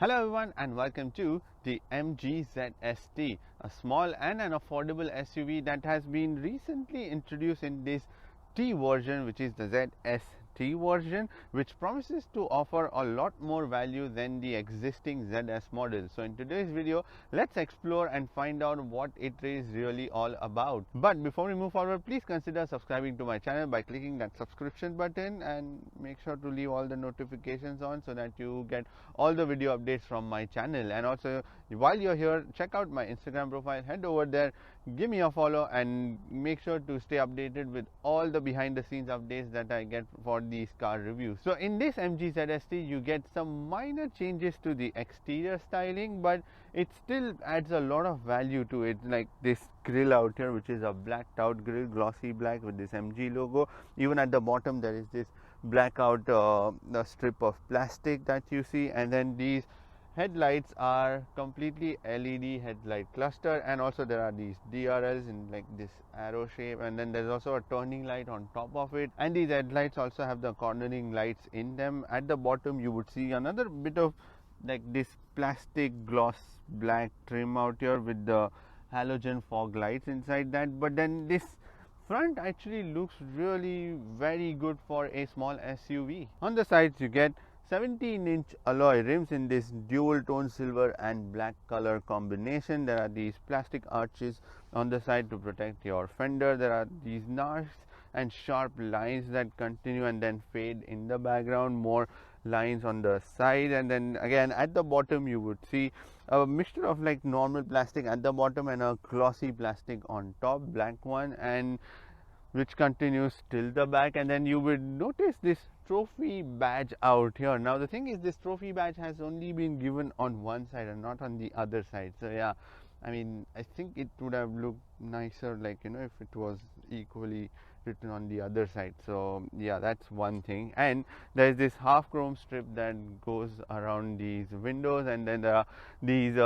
Hello everyone and welcome to the MG ZST, a small and an affordable SUV that has been recently introduced in this T version, which is the ZST version, which promises to offer a lot more value than the existing ZS model. So in today's video, let's explore and find out what it is really all about. But before we move forward, please consider subscribing to my channel by clicking that subscription button and make sure to leave all the notifications on so that you get all the video updates from my channel. And also, while you're here, check out my Instagram profile, head over there, give me a follow and make sure to stay updated with all the behind the scenes updates that I get for these car reviews. So in this MG ZST you get some minor changes to the exterior styling, but it still adds a lot of value to it, like this grille out here, which is a blacked out grille, glossy black with this MG logo. Even at the bottom there is this blackout the strip of plastic that you see, and then these headlights are completely LED headlight cluster, and also there are these DRLs in like this arrow shape, and then there's also a turning light on top of it, and these headlights also have the cornering lights in them. At the bottom you would see another bit of like this plastic gloss black trim out here with the halogen fog lights inside that, but then this front actually looks really very good for a small SUV. On the sides you get 17-inch alloy rims in this dual tone silver and black color combination. There are these plastic arches on the side to protect your fender. There are these nice and sharp lines that continue and then fade in the background, more lines on the side, and then again at the bottom you would see a mixture of like normal plastic at the bottom and a glossy plastic on top, black one, and which continues till the back. And then you would notice this trophy badge out here. Now the thing is, this trophy badge has only been given on one side and not on the other side. So yeah, I mean, I think it would have looked nicer, like, you know, if it was equally written on the other side. So yeah, that's one thing. And there's this half chrome strip that goes around these windows, and then there are these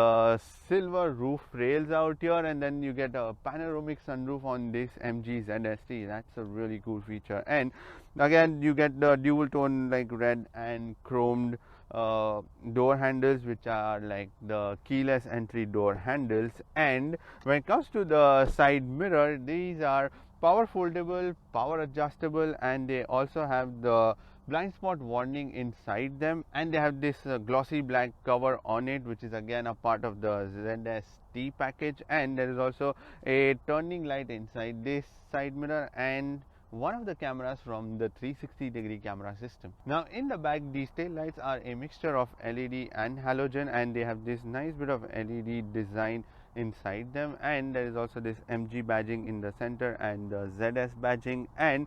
silver roof rails out here, and then you get a panoramic sunroof on this MG ZST. That's a really cool feature. And again you get the dual tone like red and chromed door handles, which are like the keyless entry door handles. And when it comes to the side mirror, these are power foldable, power adjustable, and they also have the blind spot warning inside them, and they have this glossy black cover on it, which is again a part of the ZST package. And there is also a turning light inside this side mirror and one of the cameras from the 360-degree camera system. Now in the back, these tail lights are a mixture of LED and halogen, and they have this nice bit of LED design inside them, and there is also this MG badging in the center and the ZS badging. And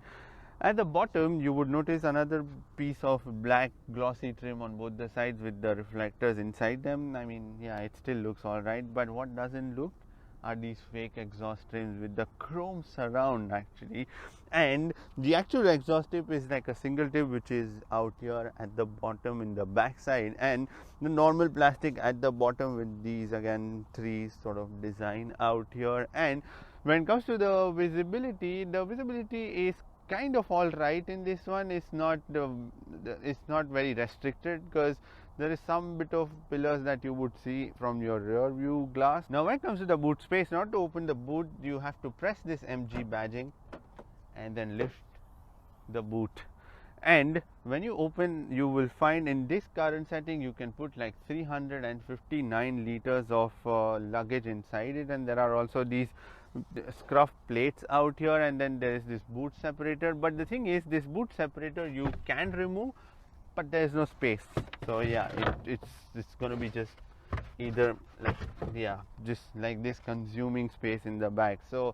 at the bottom you would notice another piece of black glossy trim on both the sides with the reflectors inside them. I mean, yeah, it still looks alright, but what doesn't look are these fake exhaust trims with the chrome surround actually. And the actual exhaust tip is like a single tip, which is out here at the bottom in the back side, and the normal plastic at the bottom with these again three sort of design out here. And when it comes to the visibility is kind of all right in this one. It's not very restricted, because there is some bit of pillars that you would see from your rear view glass. Now when it comes to the boot space, not to open the boot you have to press this MG badging and then lift the boot, and when you open you will find in this current setting you can put like 359 liters of luggage inside it. And there are also these scruff plates out here, and then there is this boot separator. But the thing is, this boot separator you can remove, but there is no space. So yeah, it's going to be just either like, yeah, just like this, consuming space in the back. So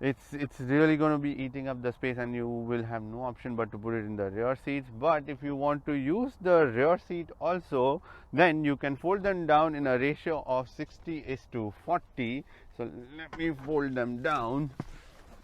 it's really going to be eating up the space, and you will have no option but to put it in the rear seats. But if you want to use the rear seat also, then you can fold them down in a ratio of 60:40. So let me fold them down,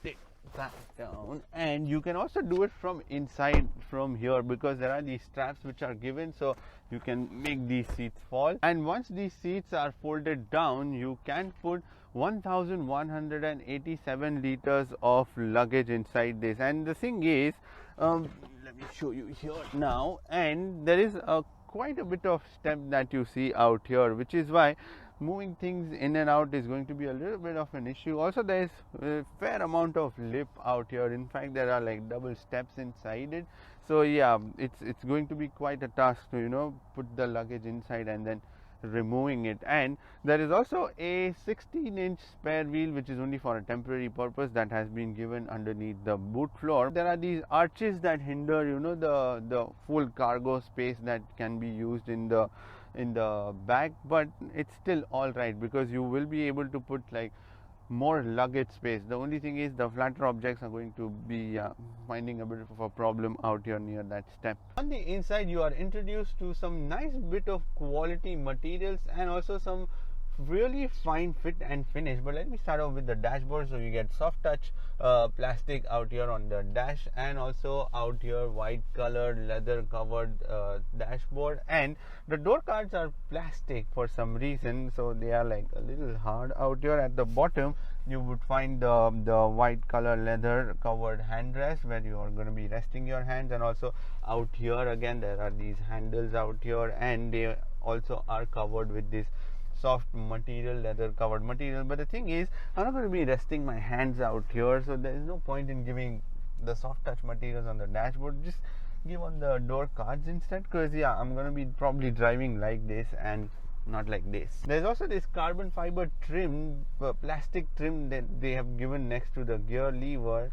take that down, and you can also do it from inside from here, because there are these straps which are given, so you can make these seats fall. And once these seats are folded down, you can put 1187 liters of luggage inside this. And the thing is, let me show you here now, and there is a quite a bit of step that you see out here, which is why moving things in and out is going to be a little bit of an issue. Also, there is a fair amount of lip out here. In fact, there are like double steps inside it. So yeah, it's going to be quite a task to, you know, put the luggage inside and then removing it. And there is also a 16-inch spare wheel, which is only for a temporary purpose, that has been given underneath the boot floor. There are these arches that hinder, you know, the full cargo space that can be used in the back, but it's still all right because you will be able to put like more luggage space. The only thing is the flatter objects are going to be finding a bit of a problem out here near that step. On the inside, you are introduced to some nice bit of quality materials and also some really fine fit and finish. But let me start off with the dashboard. So you get soft touch plastic out here on the dash, and also out here white colored leather covered dashboard, and the door cards are plastic for some reason, so they are like a little hard. Out here at the bottom you would find the white color leather covered handrest where you are going to be resting your hands, and also out here again there are these handles out here, and they also are covered with this soft material, leather covered material. But the thing is, I'm not going to be resting my hands out here, so there is no point in giving the soft touch materials on the dashboard. Just give on the door cards instead, because yeah, I'm going to be probably driving like this and not like this. There's also this carbon fiber trim, plastic trim that they have given next to the gear lever.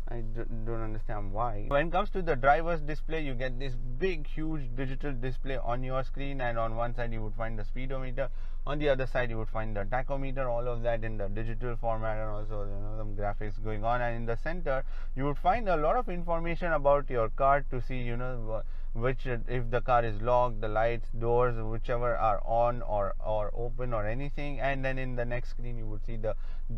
I don't understand why. When it comes to the driver's display, you get this big huge digital display on your screen, and on one side you would find the speedometer, on the other side you would find the tachometer, all of that in the digital format, and also, you know, some graphics going on. And in the center you would find a lot of information about your car to see, you know, which, if the car is locked, the lights, doors, whichever are on or open or anything. And then in the next screen you would see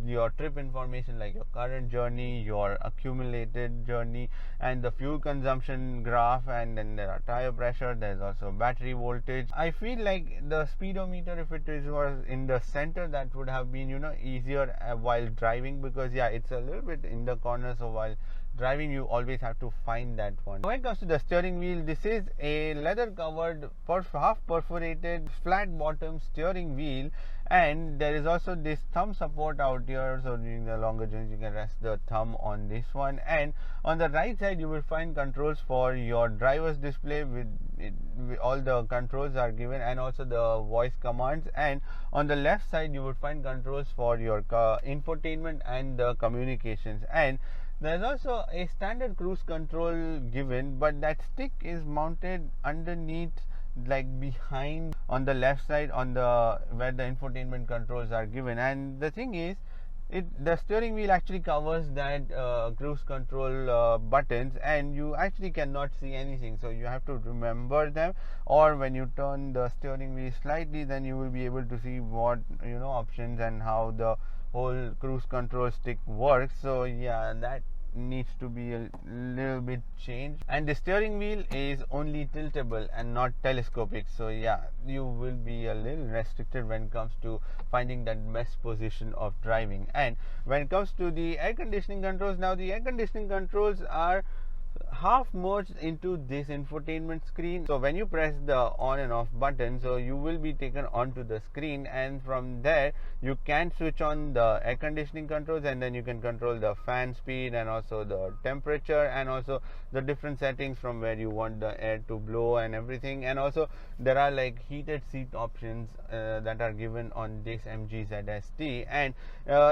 your trip information, like your current journey, your accumulated journey, and the fuel consumption graph. And then there are tire pressure, there's also battery voltage. I feel like the speedometer, if it was in the center, that would have been, you know, easier while driving, because yeah, it's a little bit in the corner, so while driving you always have to find that one. When it comes to the steering wheel, this is a leather covered half perforated flat bottom steering wheel, and there is also this thumb support out here, so during the longer journeys you can rest the thumb on this one. And on the right side you will find controls for your driver's display, with all the controls are given, and also the voice commands. And on the left side you would find controls for your infotainment and the communications. And there's also a standard cruise control given, but that stick is mounted underneath, like behind on the left side, on the where the infotainment controls are given. And the thing is, the steering wheel actually covers that cruise control buttons, and you actually cannot see anything, so you have to remember them. Or when you turn the steering wheel slightly, then you will be able to see what, you know, options and how the whole cruise control stick works. So yeah, that needs to be a little bit changed. And the steering wheel is only tiltable and not telescopic, so yeah, you will be a little restricted when it comes to finding that best position of driving. And when it comes to the air conditioning controls, now the air conditioning controls are half merged into this infotainment screen. So when you press the on and off button, so you will be taken onto the screen, and from there you can switch on the air conditioning controls, and then you can control the fan speed and also the temperature, and also the different settings from where you want the air to blow and everything. And also there are like heated seat options that are given on this MG ZST. And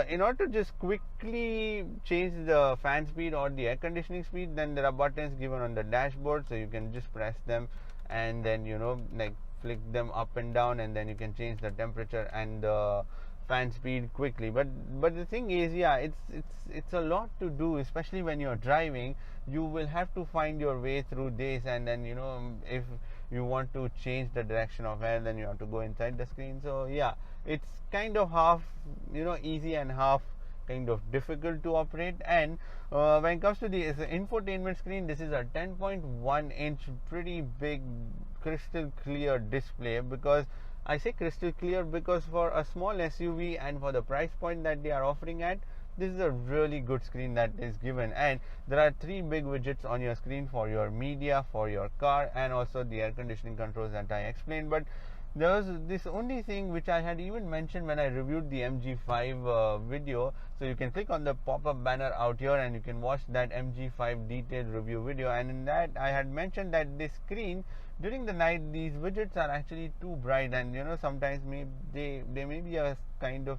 in order to just quickly change the fan speed or the air conditioning speed, then there are buttons given on the dashboard, so you can just press them and then, you know, like flick them up and down, and then you can change the temperature and the fan speed quickly. But the thing is, yeah, it's a lot to do, especially when you're driving. You will have to find your way through this, and then, you know, if you want to change the direction of air, then you have to go inside the screen. So yeah, it's kind of half, you know, easy and half kind of difficult to operate. And when it comes to the infotainment screen, this is a 10.1 inch pretty big crystal clear display. Because I say crystal clear because for a small SUV and for the price point that they are offering at, this is a really good screen that is given, and there are 3 big widgets on your screen for your media, for your car, and also the air conditioning controls that I explained. But there was this only thing which I had even mentioned when I reviewed the MG5 video. So you can click on the pop-up banner out here and you can watch that MG5 detailed review video, and in that I had mentioned that this screen during the night, these widgets are actually too bright, and sometimes they may be a kind of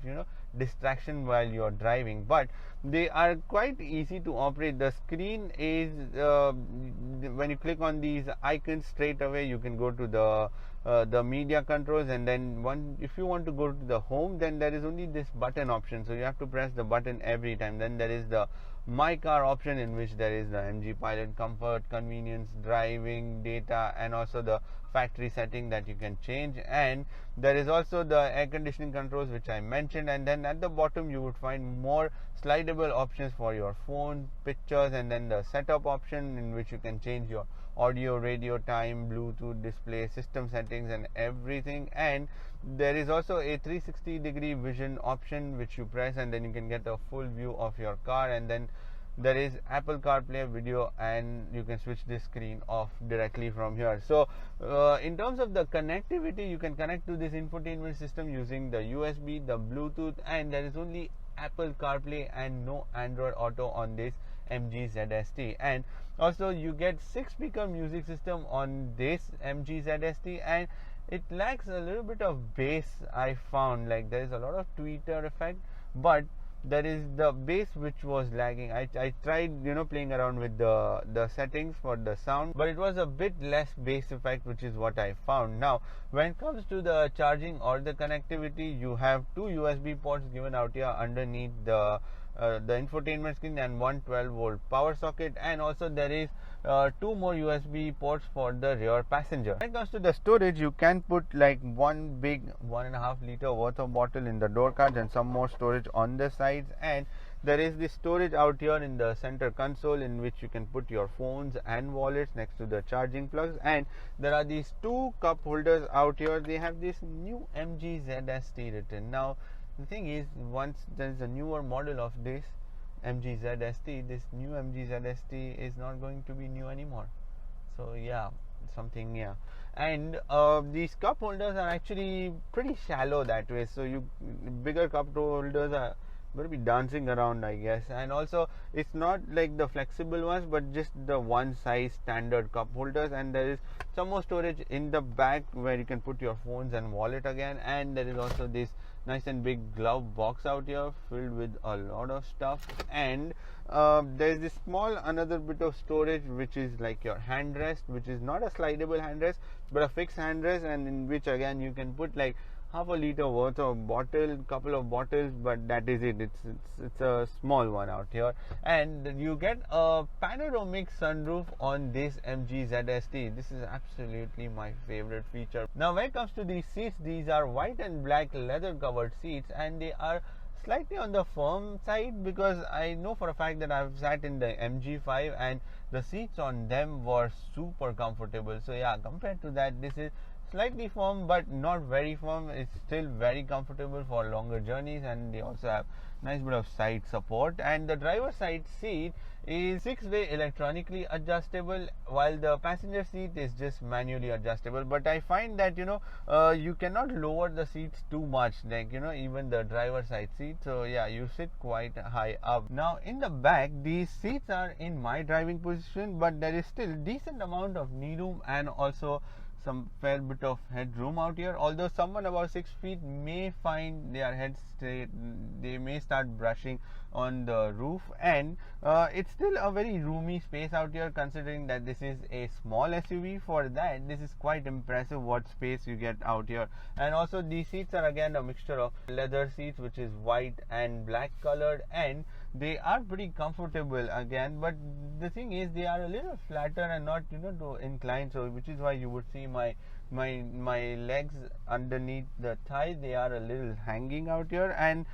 distraction while you're driving, but they are quite easy to operate. The screen is when you click on these icons, straight away you can go to the media controls, and then if you want to go to the home, then there is only this button option, so you have to press the button every time. Then there is the My Car option, in which there is the MG Pilot, comfort, convenience, driving, data, and also the factory setting that you can change. And there is also the air conditioning controls, which I mentioned, and then at the bottom you would find more slidable options for your phone, pictures, and then the setup option, in which you can change your audio, radio, time, Bluetooth, display, system settings, and everything. And there is also a 360-degree vision option, which you press and then you can get a full view of your car. And then there is Apple CarPlay video, and you can switch this screen off directly from here. So in terms of the connectivity, you can connect to this infotainment system using the USB, the Bluetooth, and there is only Apple CarPlay and no Android Auto on this MG ZST. And also you get 6-speaker music system on this MG ZST, and it lacks a little bit of bass. I found like there is a lot of tweeter effect, but there is the bass which was lagging. I tried playing around with the settings for the sound, but it was a bit less bass effect, which is what I found. Now when it comes to the charging or the connectivity, you have 2 USB ports given out here underneath the infotainment screen, and one 12-volt power socket, and also there is 2 more USB ports for the rear passenger. When it comes to the storage, you can put like one big 1.5 liter worth of bottle in the door cards and some more storage on the sides. And there is this storage out here in the center console, in which you can put your phones and wallets next to the charging plugs. And there are these 2 cup holders out here. They have this new MG ZST written. Now the thing is, once there is a newer model of this MG ZST, this new MG ZST is not going to be new anymore. So yeah, and these cup holders are actually pretty shallow that way, so bigger cup holders are going to be dancing around, I guess. And also it's not like the flexible ones, but just the one size standard cup holders. And there is some more storage in the back where you can put your phones and wallet again. And there is also this nice and big glove box out here filled with a lot of stuff. And there is this small another bit of storage, which is like your handrest, which is not a slidable handrest but a fixed handrest, and in which again you can put like half a liter worth of bottle, couple of bottles, but that is it. It's a small one out here. And you get a panoramic sunroof on this MG ZST. This is absolutely my favorite feature. Now when it comes to these seats, these are white and black leather covered seats, and they are slightly on the firm side, because I know for a fact that I've sat in the MG5 and the seats on them were super comfortable. So yeah, compared to that, this is slightly firm but not very firm. It's still very comfortable for longer journeys, and they also have nice bit of side support. And the driver side seat is 6-way electronically adjustable, while the passenger seat is just manually adjustable. But I find that you cannot lower the seats too much, like even the driver side seat. So yeah, you sit quite high up. Now in the back, these seats are in my driving position, but there is still decent amount of knee room and also some fair bit of headroom out here. Although someone about 6 feet may find their head straight, they may start brushing on the roof. And it's still a very roomy space out here, considering that this is a small SUV. For that, this is quite impressive what space you get out here. And also these seats are again a mixture of leather seats, which is white and black colored, and they are pretty comfortable again. But the thing is, they are a little flatter and not to incline, so which is why you would see my legs underneath the thigh, they are a little hanging out here. And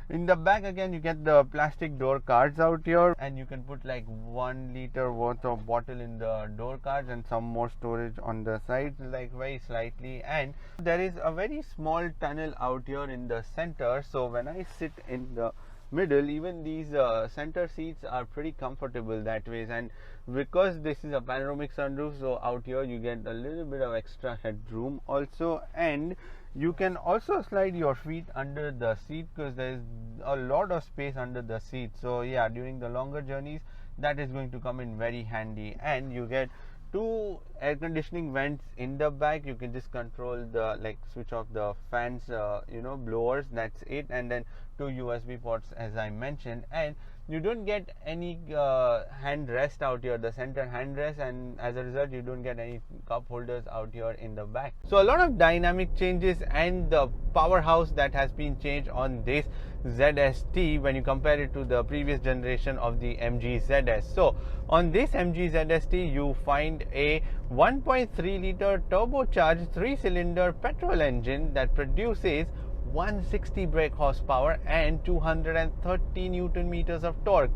in the back again, you get the plastic door cards out here, and you can put like 1 liter worth of bottle in the door cards and some more storage on the sides, like very slightly. And there is a very small tunnel out here in the center, so when I sit in the middle, even these center seats are pretty comfortable that ways. And because this is a panoramic sunroof, so out here you get a little bit of extra headroom also, and you can also slide your feet under the seat because there is a lot of space under the seat. So yeah, during the longer journeys that is going to come in very handy. And you get two air conditioning vents in the back. You can just control the, like, switch off the fans, blowers, that's it. And then two USB ports, as I mentioned. And you don't get any hand rest out here, the center hand rest, and as a result you don't get any cup holders out here in the back. So a lot of dynamic changes and the powerhouse that has been changed on this ZST when you compare it to the previous generation of the MG ZS. So on this MG ZST you find a 1.3 liter turbocharged 3-cylinder petrol engine that produces 160 brake horsepower and 230 Newton meters of torque.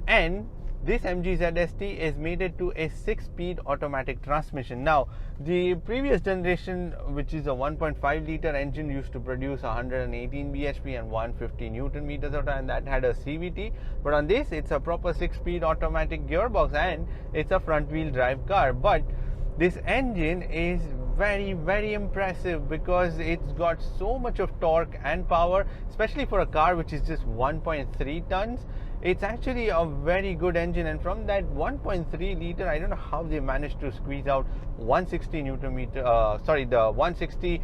And this MG ZST is mated to a 6-speed automatic transmission. Now, the previous generation, which is a 1.5 liter engine, used to produce 118 bhp and 150 Newton meters of torque, and that had a CVT. But on this, it's a proper 6-speed automatic gearbox, and it's a front-wheel drive car. But this engine is very, very impressive because it's got so much of torque and power, especially for a car which is just 1.3 tons. It's actually a very good engine, and from that 1.3 liter, I don't know how they managed to squeeze out 160 the 160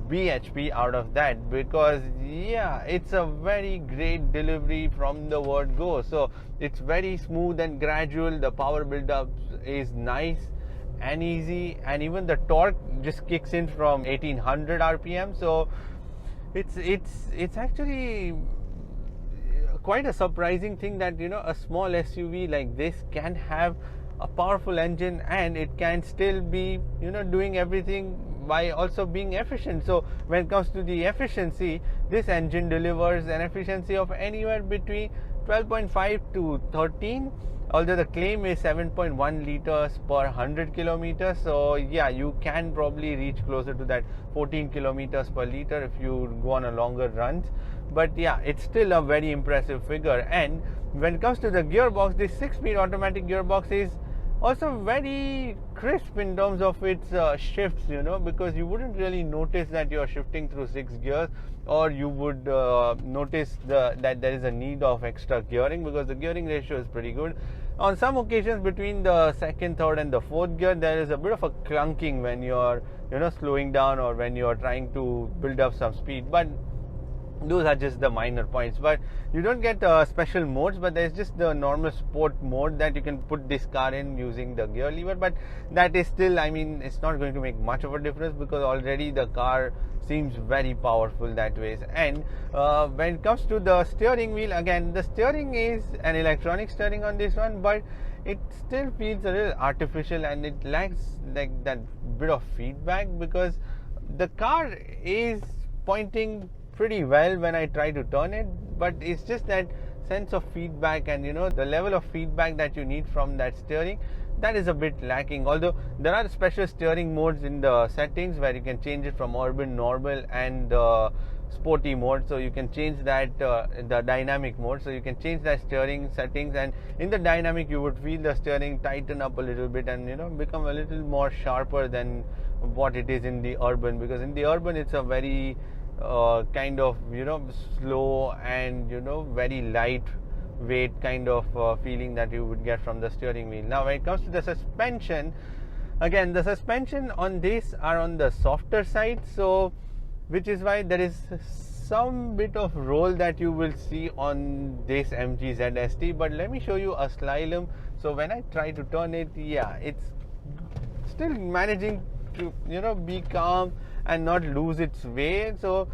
bhp out of that, because yeah, it's a very great delivery from the word go. So it's very smooth and gradual. The power build-up is nice and easy, and even the torque just kicks in from 1800 rpm. So it's actually quite a surprising thing that a small SUV like this can have a powerful engine, and it can still be doing everything by also being efficient. So when it comes to the efficiency, this engine delivers an efficiency of anywhere between 12.5 to 13, although the claim is 7.1 liters per 100 kilometers. So yeah, you can probably reach closer to that 14 kilometers per liter if you go on a longer runs. But yeah, it's still a very impressive figure. And when it comes to the gearbox, this 6-speed automatic gearbox is also very crisp in terms of its shifts, because you wouldn't really notice that you're shifting through 6 gears, or you would notice that there is a need of extra gearing, because the gearing ratio is pretty good. On some occasions between the second, third and the fourth gear, there is a bit of a clunking when you're slowing down or when you're trying to build up some speed, but those are just the minor points. But you don't get special modes, but there's just the normal sport mode that you can put this car in using the gear lever. But that is still, it's not going to make much of a difference, because already the car seems very powerful that way. And when it comes to the steering wheel, again, the steering is an electronic steering on this one, but it still feels a little artificial, and it lacks like that bit of feedback, because the car is pointing pretty well when I try to turn it, but it's just that sense of feedback, and the level of feedback that you need from that steering, that is a bit lacking. Although there are special steering modes in the settings where you can change it from urban, normal and sporty mode. So you can change that the dynamic mode, so you can change that steering settings, and in the dynamic you would feel the steering tighten up a little bit and become a little more sharper than what it is in the urban, because in the urban it's a very kind of slow and very light weight kind of feeling that you would get from the steering wheel. Now when it comes to the suspension, again, the suspension on this are on the softer side, so which is why there is some bit of roll that you will see on this MG ZST. But let me show you a slalom. So when I try to turn it, yeah, it's still managing to be calm and not lose its way. So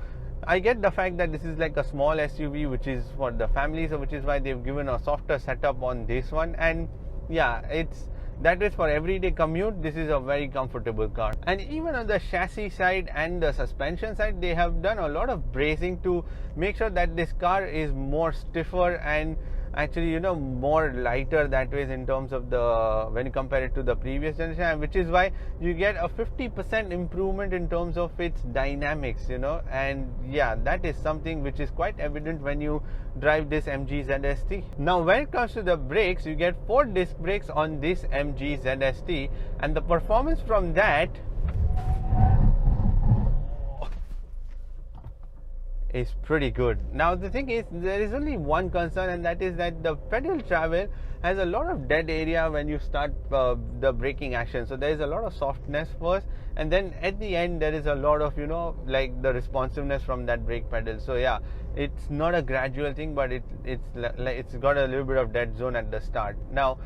I get the fact that this is like a small SUV which is for the family, so which is why they've given a softer setup on this one. And yeah, it's that is for everyday commute. This is a very comfortable car. And even on the chassis side and the suspension side, they have done a lot of bracing to make sure that this car is more stiffer, and actually, you know, more lighter that way in terms of the, when you compare it to the previous generation, which is why you get a 50% improvement in terms of its dynamics, you know. And yeah, that is something which is quite evident when you drive this MG ZST. Now when it comes to the brakes, you get 4 disc brakes on this MG ZST, and the performance from that is pretty good. Now the thing is, there is only one concern, and that is that the pedal travel has a lot of dead area when you start the braking action. So there is a lot of softness first, and then at the end there is a lot of, you know, like the responsiveness from that brake pedal. So yeah, it's not a gradual thing, but it's got a little bit of dead zone at the start. Now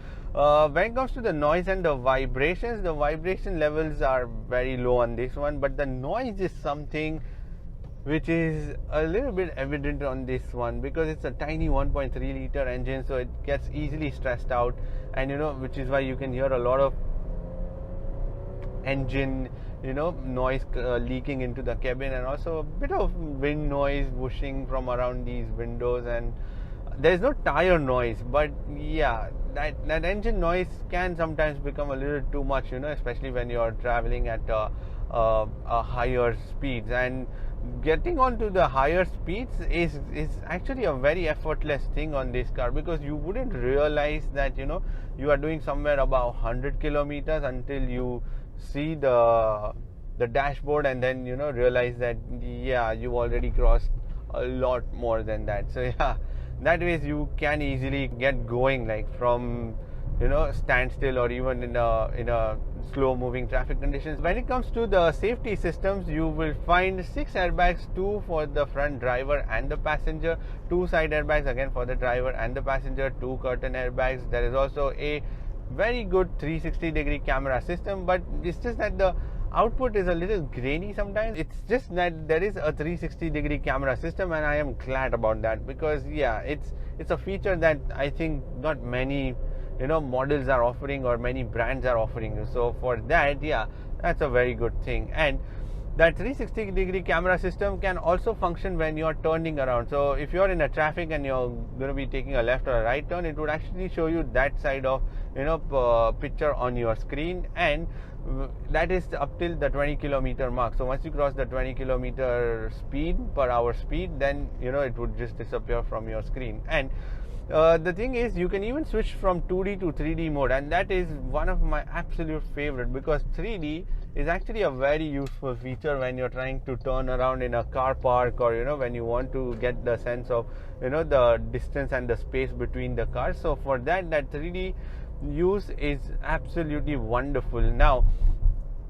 when it comes to the noise and the vibrations, the vibration levels are very low on this one, but the noise is something which is a little bit evident on this one, because it's a tiny 1.3 liter engine, so it gets easily stressed out, and you know, which is why you can hear a lot of engine, you know, noise leaking into the cabin, and also a bit of wind noise whooshing from around these windows. And there is no tire noise, but yeah, that engine noise can sometimes become a little too much, you know, especially when you are traveling at a higher speeds. And getting onto the higher speeds is actually a very effortless thing on this car, because you wouldn't realize that, you know, you are doing somewhere about 100 kilometers until you see the dashboard, and then, you know, realize that yeah, you already crossed a lot more than that. So yeah, that ways you can easily get going, like from, you know, standstill or even in a slow moving traffic conditions. When it comes to the safety systems, you will find 6 airbags, 2 for the front driver and the passenger, 2 side airbags again for the driver and the passenger, 2 curtain airbags. There is also a very good 360-degree camera system, but it's just that the output is a little grainy sometimes. It's just that there is a 360-degree camera system, and I am glad about that, because yeah, it's a feature that I think not many, you know, models are offering or many brands are offering. So for that, yeah, that's a very good thing. And that 360-degree camera system can also function when you're turning around. So if you're in a traffic and you're going to be taking a left or a right turn, it would actually show you that side of, you know, picture on your screen, and that is up till the 20 kilometer mark. So once you cross the 20 kilometer speed per hour speed, then, you know, it would just disappear from your screen. And the thing is, you can even switch from 2D to 3D mode, and that is one of my absolute favorite, because 3D is actually a very useful feature when you're trying to turn around in a car park, or, you know, when you want to get the sense of, you know, the distance and the space between the cars. So for that 3D use is absolutely wonderful. Now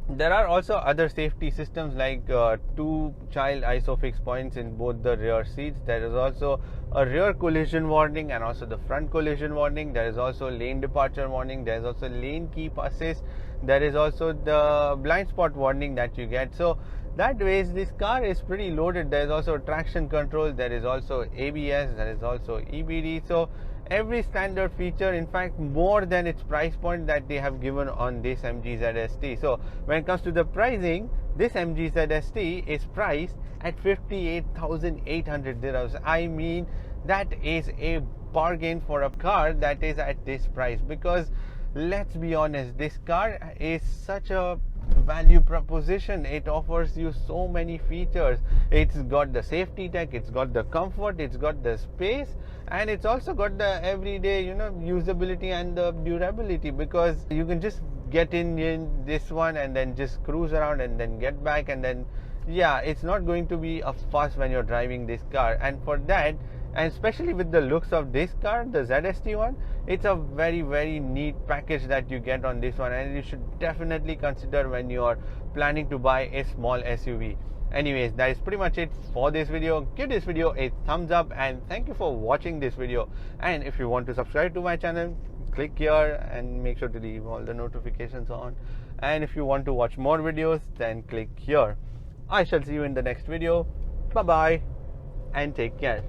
there are also other safety systems, like 2 child isofix points in both the rear seats. There is also a rear collision warning and also the front collision warning. There is also lane departure warning. There is also lane keep assist. There is also the blind spot warning that you get. So that ways this car is pretty loaded. There is also traction control. There is also ABS. There is also EBD. So every standard feature, in fact more than its price point that they have given on this MG ZST. So when it comes to the pricing, this MG ZST is priced at 58,800 dirhams. I mean, that is a bargain for a car that is at this price, because let's be honest, this car is such a value proposition. It offers you so many features. It's got the safety tech, it's got the comfort, it's got the space, and it's also got the everyday, you know, usability and the durability, because you can just get in this one and then just cruise around and then get back, and then yeah, it's not going to be a fuss when you're driving this car. And for that, and especially with the looks of this car, the ZST one, it's a very, very neat package that you get on this one, and you should definitely consider when you are planning to buy a small SUV. Anyways, that is pretty much it for this video. Give this video a thumbs up, and thank you for watching this video. And if you want to subscribe to my channel, click here and make sure to leave all the notifications on. And if you want to watch more videos, then click here. I shall see you in the next video. Bye bye and take care.